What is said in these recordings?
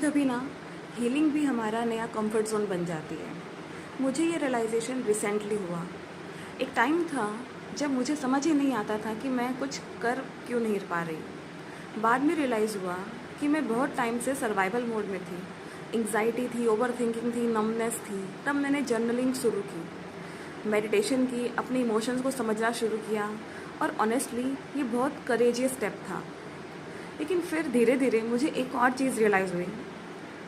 कभी ना हीलिंग भी हमारा नया कंफर्ट जोन बन जाती है। मुझे ये रियलाइजेशन रिसेंटली हुआ। एक टाइम था जब मुझे समझ ही नहीं आता था कि मैं कुछ कर क्यों नहीं पा रही। बाद में रियलाइज़ हुआ कि मैं बहुत टाइम से सर्वाइवल मोड में थी। एंग्जाइटी थी, ओवर थिंकिंग थी, नमनेस थी। तब मैंने जर्नलिंग शुरू की, मेडिटेशन की, अपने इमोशंस को समझना शुरू किया और ऑनेस्टली ये बहुत करेजियस स्टेप था। लेकिन फिर धीरे धीरे मुझे एक और चीज़ रियलाइज़ हुई।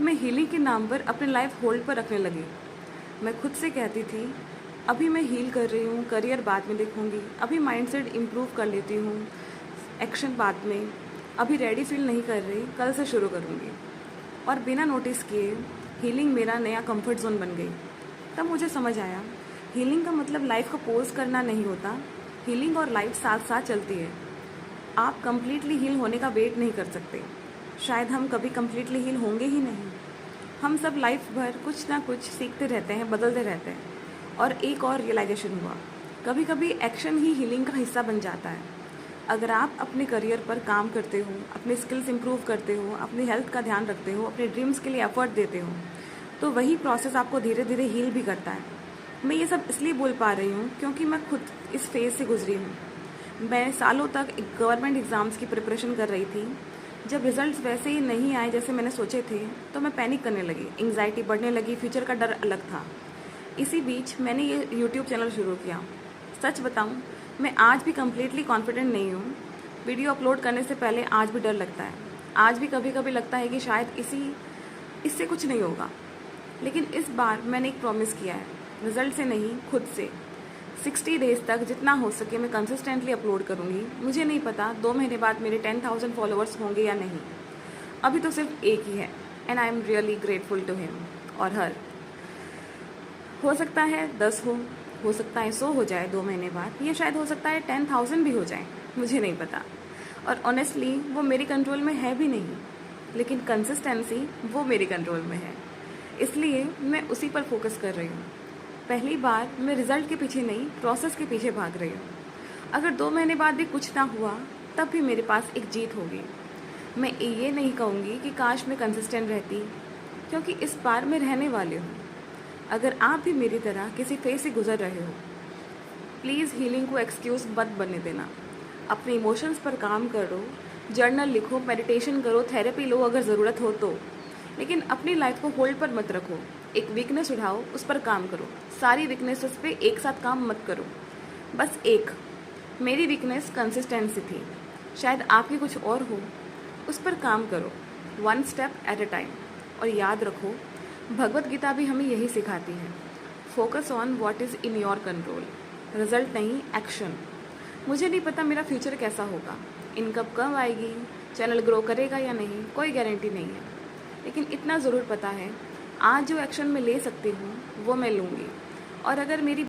मैं हीलिंग के नाम पर अपनी लाइफ होल्ड पर रखने लगी। मैं खुद से कहती थी अभी मैं हील कर रही हूँ, करियर बाद में देखूँगी, अभी माइंडसेट इम्प्रूव कर लेती हूँ, एक्शन बाद में, अभी रेडी फील नहीं कर रही, कल से शुरू करूँगी। और बिना नोटिस किए हीलिंग मेरा नया कंफर्ट जोन बन गई। तब मुझे समझ आया हीलिंग का मतलब लाइफ को पोज करना नहीं होता। हीलिंग और लाइफ साथ साथ चलती है। आप कंप्लीटली हील होने का वेट नहीं कर सकते। शायद हम कभी कंप्लीटली हील होंगे ही नहीं। हम सब लाइफ भर कुछ ना कुछ सीखते रहते हैं, बदलते रहते हैं। और एक और रियलाइजेशन हुआ, कभी कभी एक्शन ही हीलिंग का हिस्सा बन जाता है। अगर आप अपने करियर पर काम करते हो, अपने स्किल्स इंप्रूव करते हो, अपनी हेल्थ का ध्यान रखते हो, अपने ड्रीम्स के लिए एफर्ट देते हो, तो वही प्रोसेस आपको धीरे धीरे हील भी करता है। मैं ये सब इसलिए बोल पा रही हूँ क्योंकि मैं खुद इस फेज़ से गुजरी हूँ। मैं सालों तक गवर्नमेंट एग्ज़ाम्स की प्रिपरेशन कर रही थी। जब रिजल्ट्स वैसे ही नहीं आए जैसे मैंने सोचे थे, तो मैं पैनिक करने लगी, एंग्जाइटी बढ़ने लगी, फ्यूचर का डर अलग था। इसी बीच मैंने ये यूट्यूब चैनल शुरू किया। सच बताऊं, मैं आज भी कम्प्लीटली कॉन्फिडेंट नहीं हूँ। वीडियो अपलोड करने से पहले आज भी डर लगता है। आज भी कभी कभी लगता है कि शायद इससे कुछ नहीं होगा। लेकिन इस बार मैंने एक प्रॉमिस किया है, रिजल्ट से नहीं, खुद से। 60 डेज तक जितना हो सके मैं कंसिस्टेंटली अपलोड करूँगी। मुझे नहीं पता 2 महीने बाद मेरे 10,000 फॉलोअर्स होंगे या नहीं। अभी तो सिर्फ एक ही है and I am really grateful to him और हर। हो सकता है 10 हो सकता है 100 हो जाए 2 महीने बाद, या शायद हो सकता है 10,000 भी हो जाए, मुझे नहीं पता। और ऑनेस्टली वो मेरे कंट्रोल में है भी नहीं, लेकिन कंसिस्टेंसी वो मेरे कंट्रोल में है। इसलिए मैं उसी पर फोकस कर रही हूँ। पहली बार मैं रिजल्ट के पीछे नहीं, प्रोसेस के पीछे भाग रही हूँ। अगर 2 महीने बाद भी कुछ ना हुआ, तब भी मेरे पास एक जीत होगी। मैं ये नहीं कहूँगी कि काश मैं कंसिस्टेंट रहती, क्योंकि इस बार मैं रहने वाली हूँ। अगर आप भी मेरी तरह किसी फेज से गुजर रहे हो, प्लीज़ हीलिंग को एक्सक्यूज़ मत बनने देना। अपने इमोशंस पर काम करो, जर्नल लिखो, मेडिटेशन करो, थेरेपी लो अगर ज़रूरत हो तो, लेकिन अपनी लाइफ को होल्ड पर मत रखो। एक वीकनेस उठाओ, उस पर काम करो। सारी वीकनेसेस पे एक साथ काम मत करो, बस एक। मेरी वीकनेस कंसिस्टेंसी थी, शायद आपकी कुछ और हो। उस पर काम करो, 1 स्टेप एट अ टाइम। और याद रखो, भगवत गीता भी हमें यही सिखाती है, focus on what is in your control. Result नहीं, एक्शन। मुझे नहीं पता मेरा फ्यूचर कैसा होगा, इनकम कब आएगी, चैनल ग्रो करेगा या नहीं, कोई गारंटी नहीं है। लेकिन इतना ज़रूर पता है, आज जो एक्शन मैं ले सकती हूँ वो मैं लूँगी। और अगर मेरी